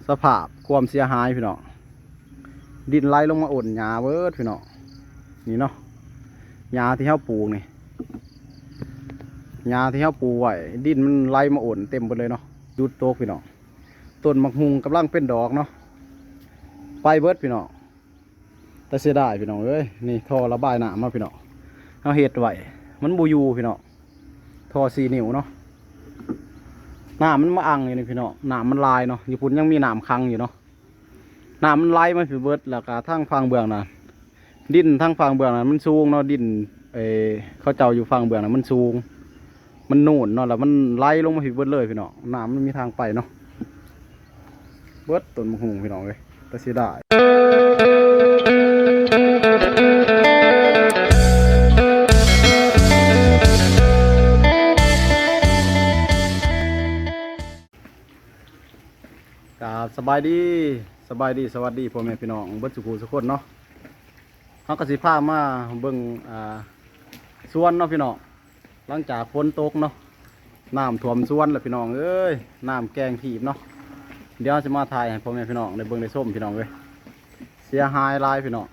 สภาพความเสียหายพี่น้องดินไหลลงมาอ่นหญ้าเบิดพี่น้องนี่เนาะหญ้าที่เขาปลูกนี่หญ้าที่เขาปลูกไว้ดินมันไหลมาอ่นเต็มไปเลยเนาะยุดโตกพี่น้องต้นมะฮุงกำลังเป็นดอกเนาะไปเบิดพี่น้องแต่เสียดายพี่น้องเอ้ยนี่ท่อระบายน้ำมาพี่น้องเขาเห็ดไว้มันบูยูพี่น้องท่อ4 นิ้วเนาะน้ำมันมาอังอยู่นี่พี่น้องน้ำมันลายเนาะญี่ปุ่นยังมีน้ำคังอยู่เนาะน้ำมันไหลมาผิวเบิดแล้วก็ทั้งฟังเบื้องน่ะดินทั้งฟังเบื้องน่ะมันสูงเนาะดินเขาเจ้าอยู่ฟังเบื้องน่ะมันสูงมันนูนเนาะแล้วมันไหลลงมาผิวเบิดเลยพี่น้องน้ำมันมีทางไปเนาะเบิดต้นมะฮุงพี่น้องเลยแต่เสียดายครับสบายดีสวัสดีพ่อแม่พี่น้องเบิดสุขุสุขคนเนาะเขากสิพามาเบิ่งสวนเนาะพี่น้องหลังจากฝนตกเนาะน้ำท่วมสวนแล้วพี่น้องเอ้ยน้ำแกงถีบเนาะเดี๋ยวจะมาถ่ายให้พ่อแม่พี่น้องในเบิ่งในส้มพี่น้องเลยเสียหายลายพี่น้อง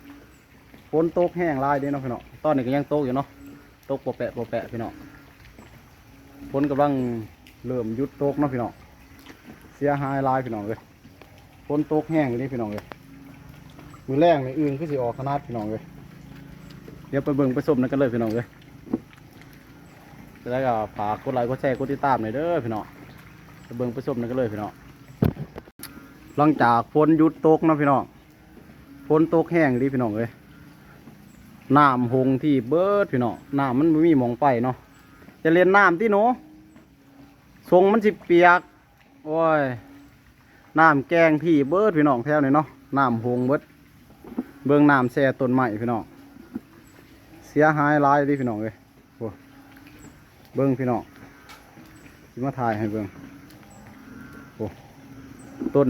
ฝนตกแห้งลายเด้เนาะพี่น้องตอนนี้ก็ยังตกอยู่เนาะตกโปะแปะพี่น้องฝนกำลังเริ่มหยุดตกเนาะพี่น้องเสียหายลายพี่น้องเลยฝนตกแห้งอยู่นี่พี่น้องเลยมือแรงในอื่นก็สิออกขนาดพี่น้องเลยเดี๋ยวไปเบิ่งไปส้มนั่นกันเลยพี่น้องเลยแล้วก็ฝากกดไลค์กดแชร์กดติดตามหน่อยเด้อพี่น้องไปเบิ่งไปส้มนั่นกันเลยพี่น้องหลังจากฝนหยุดตกเนาะพี่น้องฝนตกแห้งดีพี่น้องเลยน้ำหงที่เบิดพี่น้องน้ำมันไม่มีหมองไปเนาะจะเล่นน้ำที่หนูทรงมันสิเปียกโอ้ยน้ำแกงที่เบิดพี่น้องแถวนี้เนาะน้ำหงเบิดเบิ่งน้ำแช่ต้นไม้พี่น้องเสียหายหลายดิพี่น้องเลยโอ้เบิ่งพี่น้องที่มาถ่ายให้เบิ่งโอ้ต้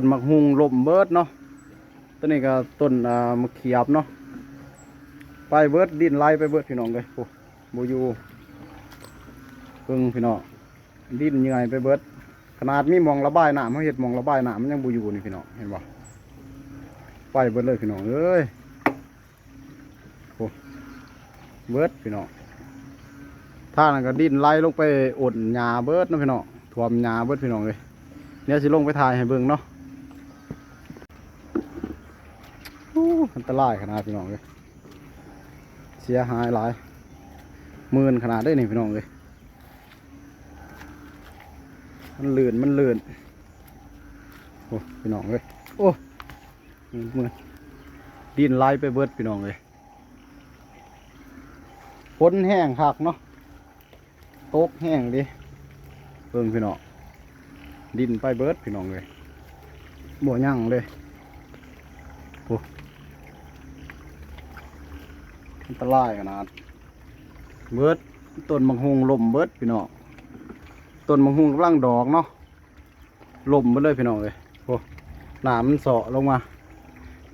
นมะฮุงล่มเบิดเนาะต้นนี้ก็ต้นมะเขียบเนาะไปเบิดดินไหลไปเบิดพี่น้องเลยโอ้บูยูเบิ่งพี่น้องดินยังไงไปเบิดขนาดมีมองระบายน้ำเขาเห็ดมองระบายน้ำมันยังบูยูนี่พี่น้องเห็นบ่ไปเบิดเลยพี่น้องเอ้ยโอ้เบิดพี่น้องท่านั้นก็ดินไหลลงไปอดหญ้าเบิดนะพี่น้องท่วมหญ้าเบิดพี่น้องเลยเนี่ยสิลงไปถ่ายให้เบิ่งเนาะอันตรายขนาดพี่น้องเลยเสียหายหลายหมื่นขนาดได้นี่พี่น้องเลยมันลื่นโอ้พี่น้องเลยโอ้มือดินไหลไปเบิดพี่น้องเลยฝนแห้งคักเนาะตกแห้งดิเบิ่งพี่น้องดินไปเบิดพี่น้องเลยบ่ยั่งเลยโอ้อันตรายขนาดเบิดต้นมะฮุงล่มเบิดพี่น้องต้นมะฮุงกำลังดอกเนาะล่มไปเลยพี่น้องเลยโอ้หนามันเสาะลงมา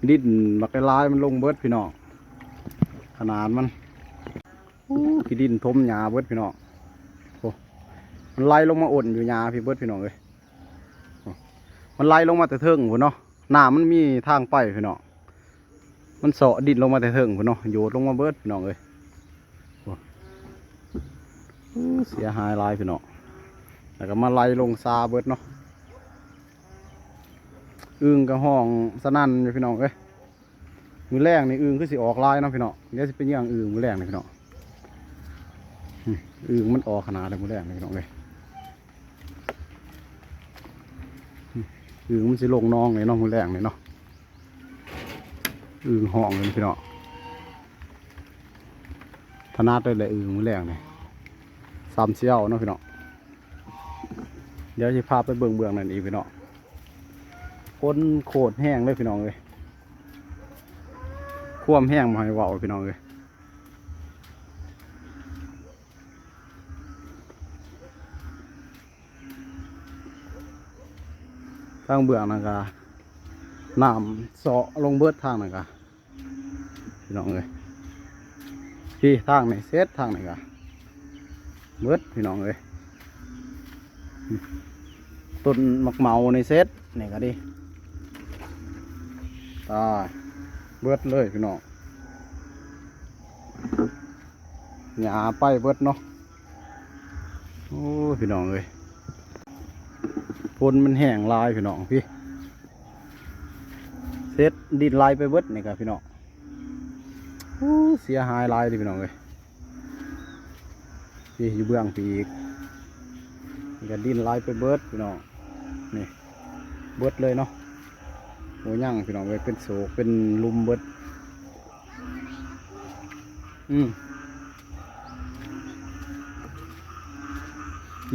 ดินบักลายมันลงเบิดพี่น้องขนาดมันขี้ดินทมหญ้าเบิดพี่น้องโอ้มันไหลลงมาอ่นอยู่หญ้าพี่เบิดพี่น้องเลยมันไหลลงมาแต่เทิงพุ่นเนาะหน้ามันมีทางไปพี่น้องมันเสาะดินลงมาแต่เทิงพุ่นเนาะโยดลงมาเบิดพี่น้องเลยเสียหายหลายพี่น้องแล้วก็มาไหลลงซาเบิดเนาะอึ่งกับห้องสนั่นอยู่พี่น้องเอ้ยมือแรงนี่อึ่งคือสิออกลายเนาะพี่น้องเดี๋ยวสิเป็นอย่างอึ่งมือแรงนี่พี่น้องอึ่งมันออกขนาดเลยมือแรงนี่พี่น้องเลยอึ่งมันสิลงน้องเลยเนาะมือแรงเลยเนาะอึ่งห้องเลยพี่น้องถนัดเลยแหละอึ่งมือแรงนี่ซ้ำเชี่ยวเนาะพี่น้องเดี๋ยวจะพาไปเบื้องนั่นอีกพี่น้องคนโคตรแห้งเลยพี่น้องเลยคว่ำแห้งมาให้เบาพี่น้องเลยทางเบื้องนั่นก็น้ำเสาะลงเบิดทางนั่นก็พี่น้องเลยที่ทางไหนเซตทางไหนก็เบิดพี่น้องเลย ต้นมักเมาในเซตนี่ก็ดิตายเบิดเลยพี่น้องหญ้าไปเบิดเนาะโอ้พี่น้องเลยฝนมันแห้งลายพี่น้องพี่เซตดินลายไปเบิดนี่ครับพี่น้องโอ้เสียหายลายดิพี่น้องเลยพี่อยู่เบื้องปีกนี่ก็ดินลายไปเบิดพี่น้องนี่เบิดเลยเนาะโอ้ยั่งพี่น้องเลยเป็นโศกเป็นลุมเบิด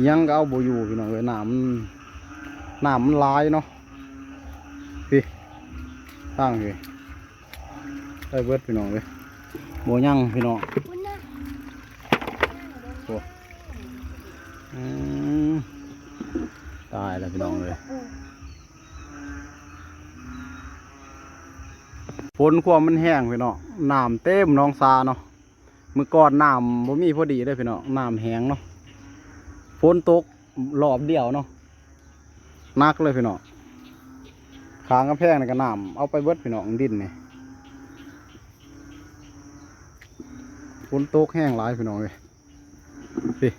ยังก็เอาโบอยู่พี่น้องเลยน้ำมันลายเนาะพี่ตั้งพี่ได้เบิดพี่น้องเลยโบยั่งพี่น้องโอ้ตายแล้วพี่น้องเลยฝนความมันแห้งพี่น้องน้ำเต็มน้องซาเนาะเมื่อก่อนน้ำบ่มีพอดีเลยพี่น้องน้ำแห้งเนาะฝนตกรอบเดียวเนาะนักเลยพี่น้องขางกระแพงในกระน้ำเอาไปเบิดพี่น้องดินนี่ฝนตกแห้งหลายพี่น้องเลยพี่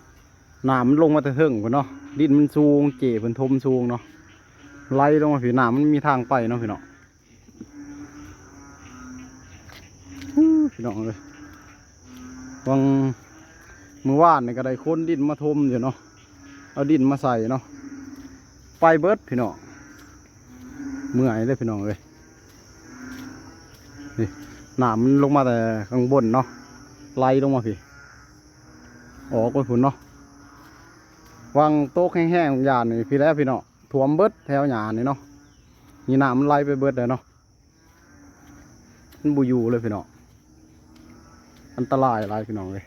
น้ำมันลงมาแต่ถึงพี่เนาะดินมันสูงเจ๋เพิ่นทมสูงเนาะไล่ลงมาพี่น้ำมันมีทางไปเนาะพี่น้องพี่น้องเลยวังมือว่านนี่ก็ได้ค้นดินมาทมอยู่เนาะเอาดินมาใส่เนาะไปเบิดพี่น้องเมื่อยเลยพี่น้องเลยนี่น้ำมันลงมาแต่ข้างบนเนาะไล่ลงมาพี่ออกไปฝุ่นเนาะวังโต๊ะแห้งๆหยาดนี่พี่แล้วพี่น้องถ่วมเบิดแถวหยาดนี่เนาะนี่น้ำมันไล่ไปเบิดเลยเนาะมันบูยูเลยพี่น้องอันตรายอะไรพี่น้องเลย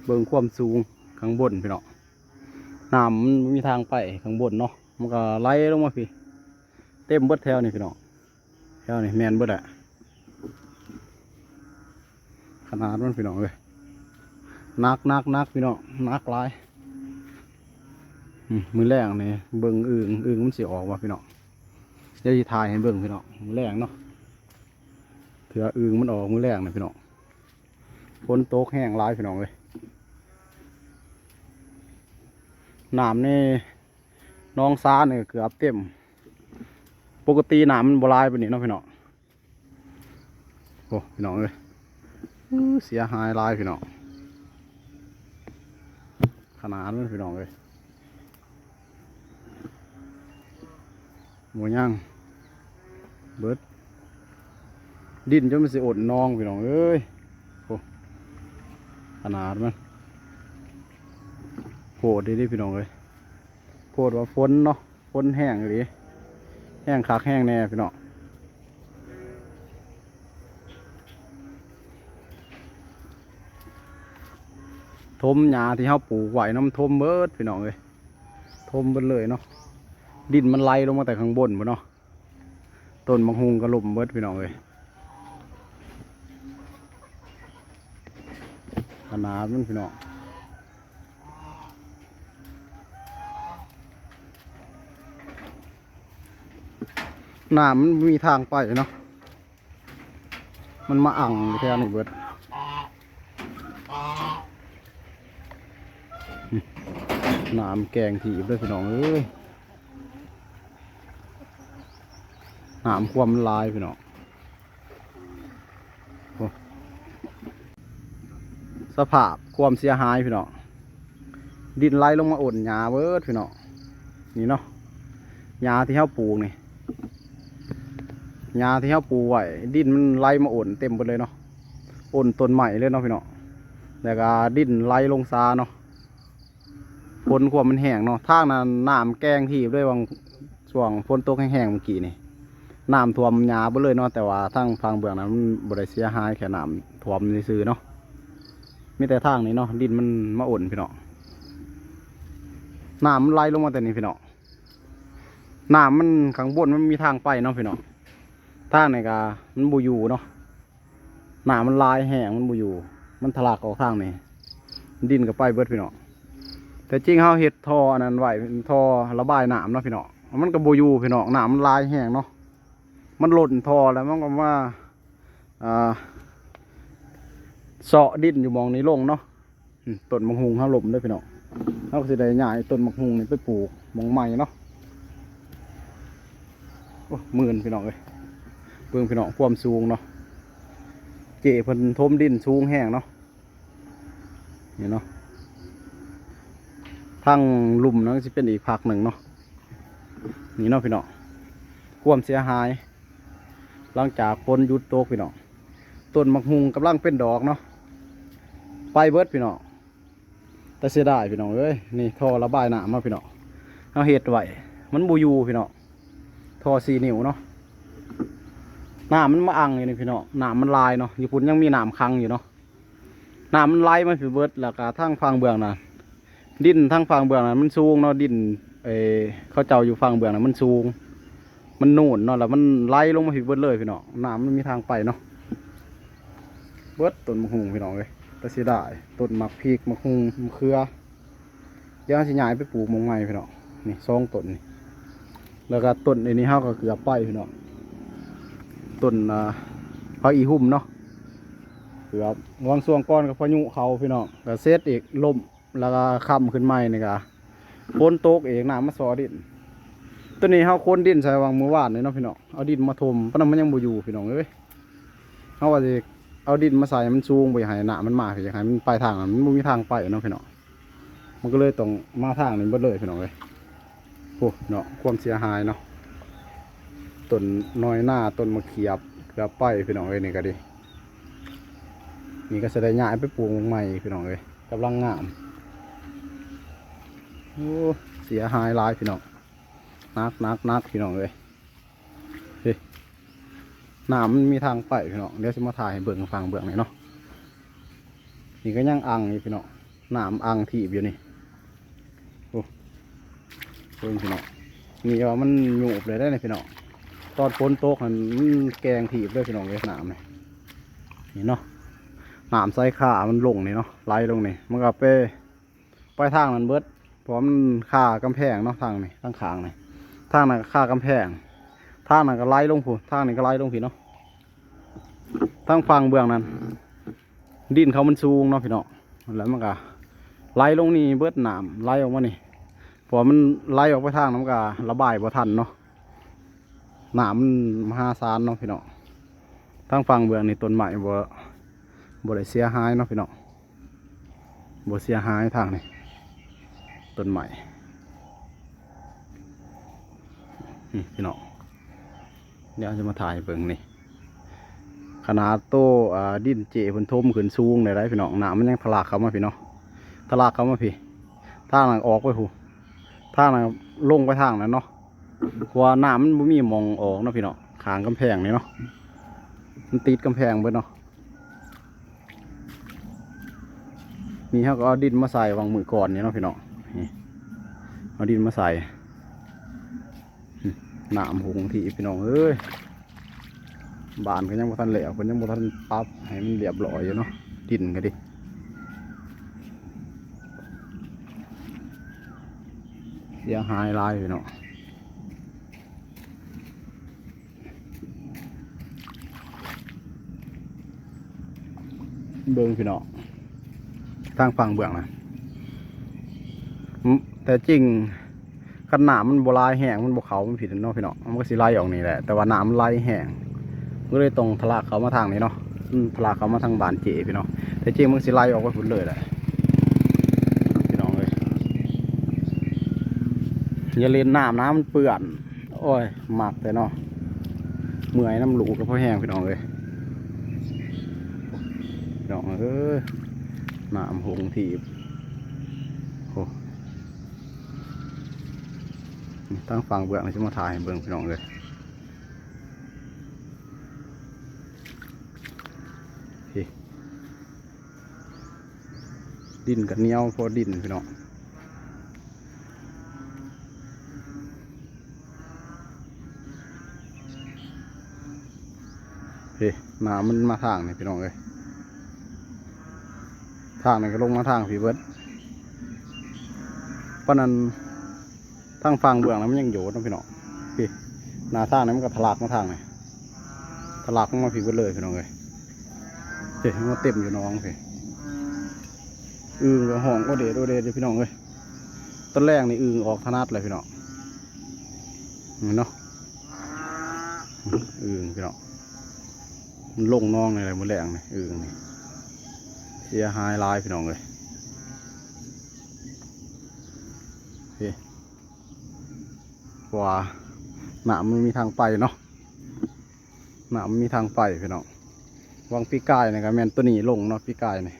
เบิ่งความสูงข้างบนพี่น้องน้ำมันมีทางไปข้างบนเนาะมันก็ไล่ลงมาพี่เต็มเบิดแถวนี่พี่น้องแถวนี่แมนเบิดอะขนาดมันพี่น้องเลยนักพี่น้องนักหลายมือแรงนี่เบิ่งอึ่งมันสิออกมาพี่น้องเดี๋ยวจะถ่ายให้เบิ่งพี่น้องมือแรงเนาะเถื่ออึ่งมันออกมือแรงนะพี่น้องฝนตกแห้งหลายพี่น้องเลยน้ำนี่น้องซาเนี่ยเกือบเต็มปกติน้ำมันบลายไปนี่เนาะพี่น้องโอ้พี่น้องเลยเสียหายหลายพี่น้องขนาดนั้นพี่น้องเลยหมูย่างเบิดดินจนมันสิอดนองพี่น้องเอ้ยโอ้ขนาดมันโหดดิพี่น้องเลยโหดว่าฝนเนาะฝนแห้งเลยแห้งคักแห้งแน่พี่น้องทมหญ้าที่เขาปลูกไว้น้ำทมเบิดพี่น้องเลยทมเบิดเลยเนาะดินมันไหลลงมาแต่ข้างบนเนาะต้นมะฮุงกระลุมเบิดพี่น้องเลยขนาดมันพี่น้องน้ำมันมีทางไปเนาะมันมาอั่งแค่นี้เบิดน้ำแกงถีบด้วยพี่น้องเอ้ยน้ำความลายพี่น้องสภาพความเสียหายพี่น้องดินไหลลงมาอ่นหญ้าเบิดพี่น้องนี่เนาะหญ้าที่เขาปลูกนี่หญ้าที่เขาปลูกไว้ดินมันไหลมาอ่นเต็มไปเลยเนาะอ่นต้นใหม่เลยเนาะพี่น้องแล้วก็ดินไหลลงซาเนาะฝนความมันแห้งเนาะทางนั้นน้ำแกงที่ด้วยวังช่วงฝนตกแห้งๆเมื่อกี้นี่น้ำท่วมหญ้าไปเลยเนาะแต่ว่าทางฝั่งเบื้องนั้นมันบริเสียหายแค่น้ำท่วมซื่อเนาะมีแต่ทางนี้เนาะดินมันมาอ่นพี่น้องน้ำมันไหลลงมาแต่นี่พี่น้องน้ำมันข้างบนมันมีทางไปเนาะพี่น้องทางไหนกามันบูยูเนาะน้ำมันลายแห้งมันบูยูมันทะลักออกทางนี่ดินก็ไปเบิดพี่น้องแต่ แต่จริงเฮาเฮ็ดท่ออันนั้นไว้เป็นท่อระบายน้ำเนาะพี่น้องมันก็บ่อยู่พี่น้องน้ำมันลายแห้งเนาะมันหล่นท่อแล้วมันก็ว่าอ่าเสาะดินอยู่มองนี้ลงเนาะต้นมะฮุงเฮาล้มเด้อพี่น้องเฮาก็สิได้ย้ายต้นมะฮุงนี่ไปปลูกหม้องใหม่เนาะโอ้หมื่นพี่น้องเอ้ยเบิ่งพี่น้องความสูงเนาะเจเพิ่นถมดินสูงแห้งเนาะนี่เนาะทางลุ่มนั้นจะเป็นอีกภาคหนึ่งเนาะนี่เนาะพี่น้องความเสียหายหลังจากฝนหยุดตกพี่น้องต้นมะฮุงกำลังเป็นดอกเนาะไปเบิดพี่น้องแต่เสียดายพี่น้องเอ้ยนี่ท่อระบายน้ำมาพี่น้องเอาเห็ดไว้มันบูยูพี่น้องท่อ4 นิ้วเนาะน้ำมันมาอังอยู่นี่พี่น้องน้ำมันลายเนาะญี่ปุ่นยังมีน้ำคังอยู่เนาะน้ำมันไหลมาผิวเบิดแล้วก็ทั้งฟังเบื้องน่ะดินทั้งฟังเบื้องน่ะมันสูงเนาะดินเขาเจ้าอยู่ฟังเบื้องน่ะมันสูงมันนูนเนาะแล้วมันไหลลงมาผิวเบิดเลยพี่น้องน้ำมันมีทางไปเนาะเบิดต้นมะฮุงพี่น้องเลยแต่เสียดายต้นมะพริกมะฮุงมะเขือเดี๋ยวสิย้ายไปปลูกมงใหม่พี่น้องนี่2 ต้นนี่แล้วก็ต้นอันนี้เฮาก็เกือบไปพี่น้องต้นพระอีหุ่มเนาะเกือบวางส่วงก้อนกับพายุเขาพี่น้องก็เซตอีกล่มแล้วก็ค่ำขึ้นใหม่นี่ก็ฝนตกเองน้ำมาซอดินตัวนี้เฮาโคนดินใส่วางมือวาดเลยเนาะพี่น้องเอาดินมาถมเพราะมันยังบ่อยู่พี่น้องเอ้ยเฮาว่าสิเอาดินมาใส่มันสูงบ่อยากให้น้ำมันมาอยากให้มันไปทางมันบ่มีทางไปเนาะพี่น้องมันก็เลยต้องมาทางนี้เบิดเลยพี่น้องเอ้ยโอ้เนาะความเสียหายเนาะต้นน้อยหน้าต้นมะเขียบเกือบไปพี่น้องเอ้ยนี่ก็ดีนี่ก็จะได้ย้ายไปปลูกใหม่พี่น้องเอ้ยกำลังงามโอ้เสียหายหลายพี่น้องนักพี่น้องเอ้ยเฮ้ยน้ำมันมีทางไปพี่น้องเดี๋ยวจะมาถ่ายให้เบิ่งฟังเบิ่งหน่อยเนาะนี่ก็ยังอังอยู่พี่น้องน้ำอังถีบอยู่นี่โอ้เบิ่งพี่น้องนี่ว่ามันหยุบเลยได้เลยพี่น้องตอนฝนตกมันแกงถีบด้วยพี่น้องเลยน้ำนี่เนาะน้ำใส่ขามันลงนี่เนาะไหลลงนี่มันก็ไปทางนั้นเบิดเพราะมันค่ากำแพงเนาะทางนี่ทางขางนี่ทางนั้นค่ากำแพงทางนั้นก็ไหลลงผู้ทางนี้ก็ไหลลงพี่เนาะทางฝั่งเบื้องนั้นดินเขามันสูงเนาะพี่เนาะแล้วมันก็ไหลลงนี่เบิดน้ำไหลออกมานี่พอมันไหลออกไปทางน้ำก็ระบายบ่ทันเนาะน้ำมันมหาศาลเนาะพี่เนาะทางฝั่งเบื้องนี่ต้นไม้บ่ได้เสียหายเนาะพี่น้องบ่เสียหายทางนี้ต้นใหม่พี่น้องเดี๋ยวจะมาถ่ายเบิ่งนี่ขนาดโตดินเจเพิ่นทมขึ้นสูงเลยได้พี่น้องน้ำมันยังทะลักเข้ามาพี่น้องทะลักเข้ามาพี่ทางนั้นออกไปหูทางนั้นลงไปทางนั้นเนาะเพราะว่าน้ำมันบ่มีมองออกเนาะพี่น้องข้างกำแพงนี่เนาะมันติดกำแพงเบิดเนาะนี่เขาก็เอาดินมาใส่วางมือก่อนนี่เนาะพี่น้องนี่เอาดินมาใส่น้ำหงที่พี่น้องเอ้ยบานก็ยังบ่ทันเหลวก็ยังบ่ทันปรับให้มันเรียบร้อยอยู่เนาะดินก็ดิเสียหายหลายพี่น้องเบิ่งพี่น้องทางฝั่งเบื้องนะแต่จริงขนาดมันโบราณแห้งมันบกเขามันผิดเนาะพี่น้องมันก็สิไล่ออกนี่แหละแต่ว่าน้ำมันไล่แห้งก็เลยตรงทะลักเขามาทางนี้เนาะทะลักเขามาทางบานเจพี่น้องแต่จริงมันสิไล่ออกไปพุ่นเลยแหละพี่น้องเลยอย่าเล่นน้ำมันเปื่อนโอ้ยหมักแต่เนาะเมื่อยน้ำหลูกับพ่อแห้งพี่น้องเลยพี่น้องน้ำหงถีบโอ้ตั้งฟังเบื้องจะมาถ่ายเบื้องพี่น้องเลยดินกับเหนียวพอดินพี่น้องน้ำมันมาทางนี่พี่น้องเลยทางนี่ก็ลงมาทางพี่เบิร์ด เพราะนั้นทางฟังเบื้องนั้นมันยังอยู่นะพี่น้องพี่หน้าทางนั้นมันก็ทะลักมาทางไหนทะลักมาพี่ก็เลยพี่น้องเลยเฮ้ยมันเต็มอยู่น้องพี่กับห้องโอเดดพี่น้องเลยต้นแรกนี่ออกธนัดเลยพี่น้องเห็นเนาะพี่น้องมันลงน้องอะไรมันแรงนี่นี่เสียหายลายพี่น้องเลยพี่ว่าหนามมันมีทางไปเนาะหนามมันมีทางไปพี่น้องวางปีกายนะครับแมนตัวนี้ลงเนาะปีกายนี่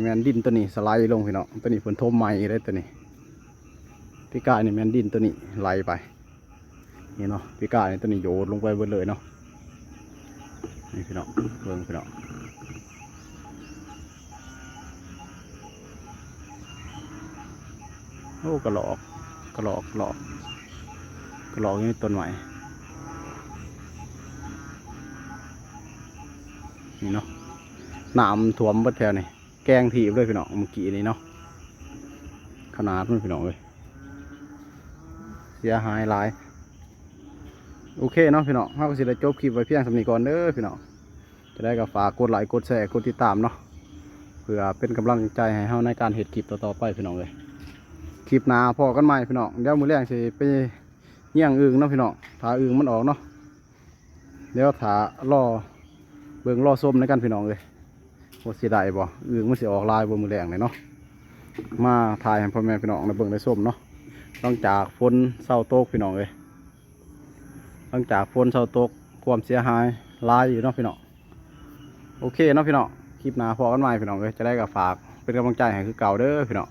แมนดินตัวนี้สไลด์ลงพี่น้องตัวนี้ฝนทมใหม่ได้ตัวนี้ปีกายนี่แมนดินตัวนี้ไหลไปนี่เนาะปีกายนี่ตัวนี้โยนลงไปเบิดเลยเนาะนี่พี่น้องเบิ่งพี่น้องโอ้กระหลอกนี่ต้นใหม่นี่เนาะน้ำท่วมเบิดแถวนี่แกงถีบเลยพี่น้องเมื่อกี้นี่เนาะขนาดมันพี่น้องเลยเสียหายหลายโอเคเนาะพี่น้องเราก็สิได้จบคลิปไว้เพียงสำนีก่อนเด้อพี่น้องจะได้ก็ฝากกดไลค์กดแชร์กดติดตามเนาะเพื่อเป็นกำลังใจให้เราในการเฮ็ดคลิปต่อๆไปพี่น้องเลยคลิปหน้าพอกันใหม่พี่น้องเดี๋ยวมื้อแรกสิไปเยี่ยงเนาะพี่น้องถ้ามันออกเนาะเดี๋ยวถ้ารอเบิ่งรอส้มในกันพี่น้องเลยว่าสิได้บ่มันสิออกลายบ่มื้อแรงเลยเนาะมาถ่ายให้พ่อแม่พี่น้องได้เบิ่งได้ส้มเนาะหลังจากฝนเศร้าตกพี่น้องเลยหลังจากฝนเศร้าตกความเสียหายลายอยู่เนาะพี่น้องโอเคเนาะพี่น้องคลิปหน้าพอกันใหม่พี่น้องเลยจะได้กับฝากเป็นกำลังใจให้คือเก่าเด้อพี่น้อง